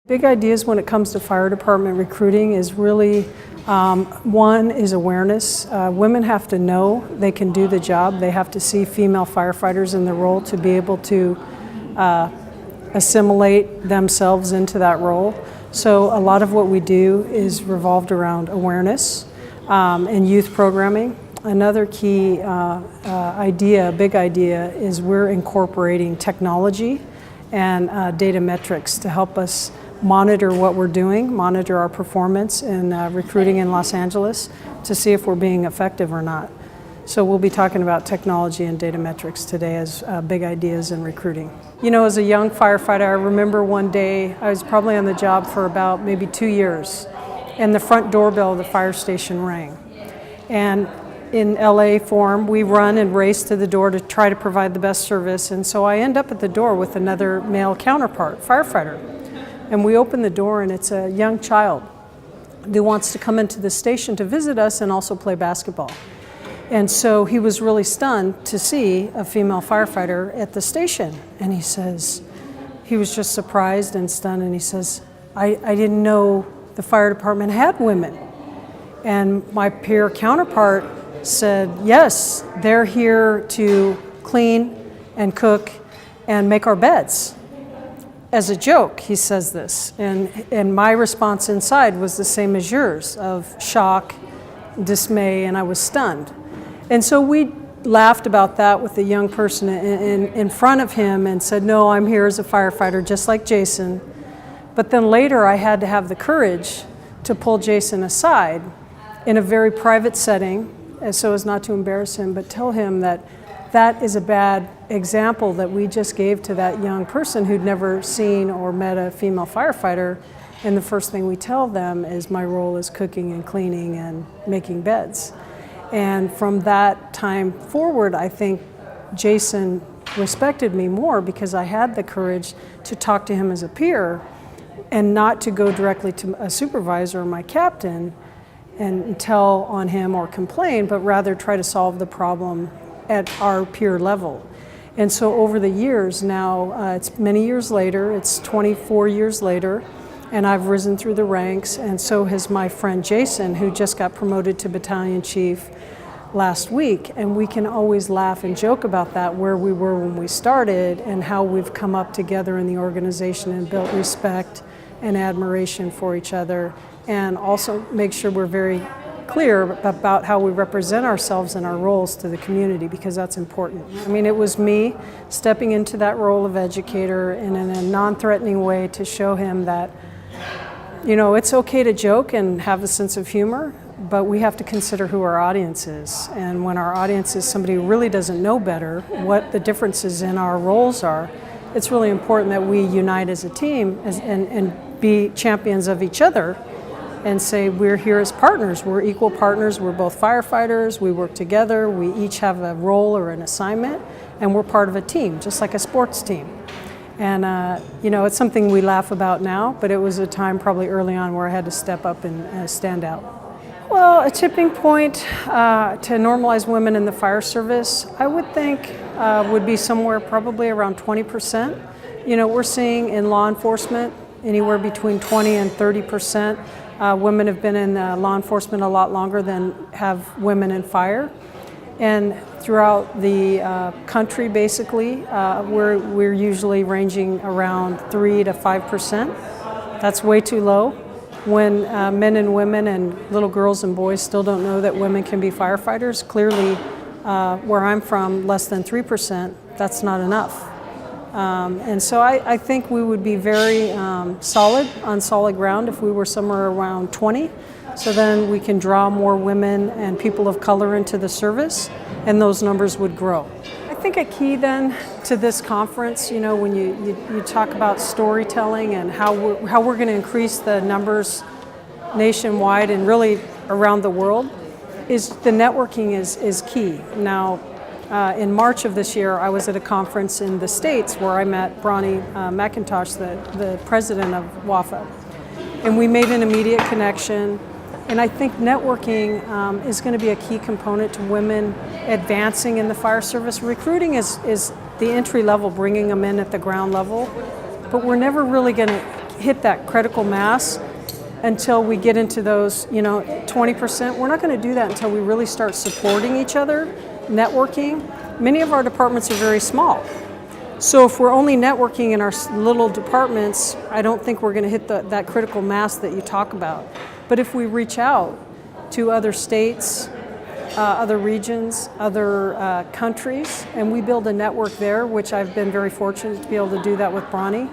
Big ideas when it comes to fire department recruiting is really, one is awareness. Women have to know they can do the job. They have to see female firefighters in the role to be able to assimilate themselves into that role. So a lot of what we do is revolved around awareness and youth programming. Another key big idea, is we're incorporating technology and data metrics to help us monitor what we're doing, monitor our performance in recruiting in Los Angeles to see if we're being effective or not. So we'll be talking about technology and data metrics today as big ideas in recruiting. You know, as a young firefighter, I remember one day, I was probably on the job for about maybe 2 years, and the front doorbell of the fire station rang. And in LA form, we run and race to the door to try to provide the best service, and so I end up at the door with another male counterpart, firefighter. And we open the door and it's a young child who wants to come into the station to visit us and also play basketball. And so he was really stunned to see a female firefighter at the station. And he says, he was just surprised and stunned, and he says, I didn't know the fire department had women. And my peer counterpart said, yes, they're here to clean and cook and make our beds. As a joke, he says this, and my response inside was the same as yours, of shock, dismay, and I was stunned. And so we laughed about that with the young person in front of him and said, no, I'm here as a firefighter, just like Jason. But then later I had to have the courage to pull Jason aside in a very private setting, so as not to embarrass him, but tell him that that is a bad example that we just gave to that young person who'd never seen or met a female firefighter. And the first thing we tell them is my role is cooking and cleaning and making beds. And from that time forward, I think Jason respected me more because I had the courage to talk to him as a peer and not to go directly to a supervisor or my captain and tell on him or complain, but rather try to solve the problem at our peer level. And so over the years now, it's many years later, it's 24 years later, and I've risen through the ranks, and so has my friend Jason, who just got promoted to battalion chief last week. And we can always laugh and joke about that, where we were when we started and how we've come up together in the organization and built respect and admiration for each other, and also make sure we're very clear about how we represent ourselves and our roles to the community, because that's important. I mean, it was me stepping into that role of educator and in a non-threatening way to show him that, you know, it's okay to joke and have a sense of humor, but we have to consider who our audience is. And when our audience is somebody who really doesn't know better what the differences in our roles are, it's really important that we unite as a team and be champions of each other and say we're here as partners, we're equal partners, we're both firefighters, we work together, we each have a role or an assignment, and we're part of a team, just like a sports team. And you know, it's something we laugh about now, but it was a time probably early on where I had to step up and stand out. Well, a tipping point to normalize women in the fire service, I would think would be somewhere probably around 20%. You know, we're seeing in law enforcement anywhere between 20 and 30%. Women have been in law enforcement a lot longer than have women in fire. And throughout the country, basically, we're usually ranging around 3 to 5%. That's way too low. When men and women and little girls and boys still don't know that women can be firefighters, clearly where I'm from, less than 3%, that's not enough. And so I think we would be very on solid ground if we were somewhere around 20. So then we can draw more women and people of color into the service, and those numbers would grow. I think a key then to this conference, you know, when you talk about storytelling and how we're going to increase the numbers nationwide and really around the world, is the networking is key. Now, in March of this year, I was at a conference in the States where I met Bronnie McIntosh, the president of WAFA. And we made an immediate connection. And I think networking is going to be a key component to women advancing in the fire service. Recruiting is the entry level, bringing them in at the ground level. But we're never really going to hit that critical mass until we get into those, 20%. We're not going to do that until we really start supporting each other, networking. Many of our departments are very small. So if we're only networking in our little departments, I don't think we're going to hit that critical mass that you talk about. But if we reach out to other states, other regions, other countries, and we build a network there, which I've been very fortunate to be able to do that with Bronnie,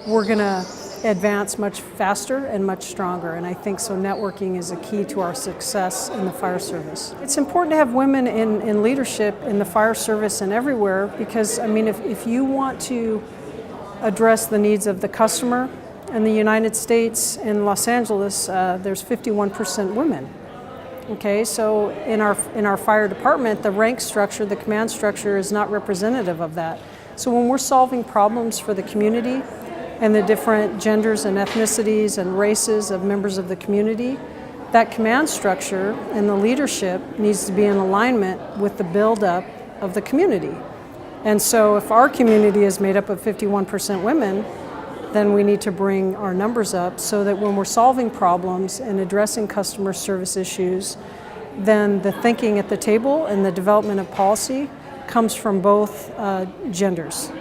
we're going to advance much faster and much stronger. And I think so networking is a key to our success in the fire service. It's important to have women in leadership in the fire service and everywhere, because I mean, if you want to address the needs of the customer in the United States, in Los Angeles, there's 51% women. Okay, so in our fire department, the rank structure, the command structure is not representative of that. So when we're solving problems for the community and the different genders and ethnicities and races of members of the community, that command structure and the leadership needs to be in alignment with the buildup of the community. And so if our community is made up of 51% women, then we need to bring our numbers up so that when we're solving problems and addressing customer service issues, then the thinking at the table and the development of policy comes from both genders.